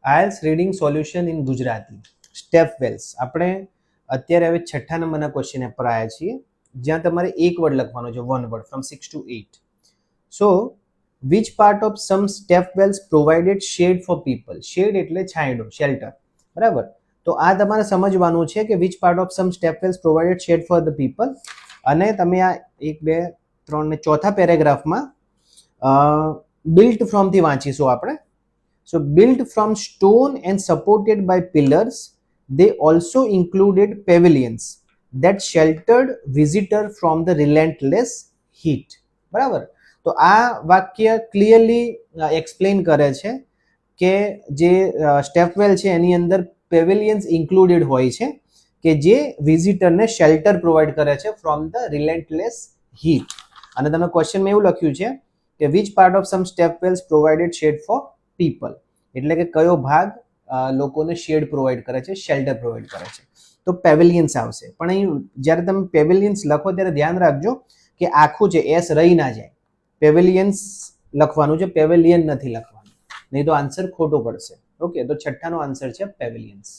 IELTS reading solution in Gujarati step wells. આપણે અત્યારે હવે 6ઠ્ઠા નંબરના ક્વેશ્ચન પર આવ્યા છીએ, જ્યાં તમારે એક વર્ડ લખવાનો છે, one word from 6 to 8. So which part of some step wells provided shade for people. Shade એટલે છાંયડો, શેલ્ટર, બરાબર. તો આ તમારે સમજવાનું છે કે which part of some step wells provided shade for the people. અને તમે આ 1 2 3 ને ચોથા પેરેગ્રાફમાં બિલ્ટ ફ્રોમથી વાંચીશું આપણે. So built from stone and supported by pillars, they also included pavilions that sheltered visitor from the relentless heat. બરાબર. તો આ વાક્ય ક્લિયરલી એક્સપ્લેન કરે છે કે જે સ્ટેપવેલ છે એની અંદર પેવેલિયન્સ ઇન્ક્લુડેડ હોય છે કે જે વિઝિટરને શેલ્ટર પ્રોવાઈડ કરે છે ફ્રોમ ધ રિલેન્ટલેસ હીટ. અને તમે ક્વેશ્ચનમાં એવું લખ્યું છે કે which part of some stepwells provided shade for people, એટલે કે કયો ભાગ લોકોને શેડ પ્રોવાઈડ કરે છે, શેલ્ટર પ્રોવાઈડ કરે છે. તો પેવેલિયન્સ આવશે. પણ અહીં જ્યારે તમે પેવેલિયન્સ લખો ત્યારે ધ્યાન રાખજો કે આખું છે એસ રહી ના જાય. પેવેલિયન્સ લખવાનું છે, પેવેલિયન નથી લખવાનું, નહીં તો આન્સર ખોટો પડશે. ઓકે, તો 6ઠ્ઠાનો આન્સર છે પેવેલિયન્સ.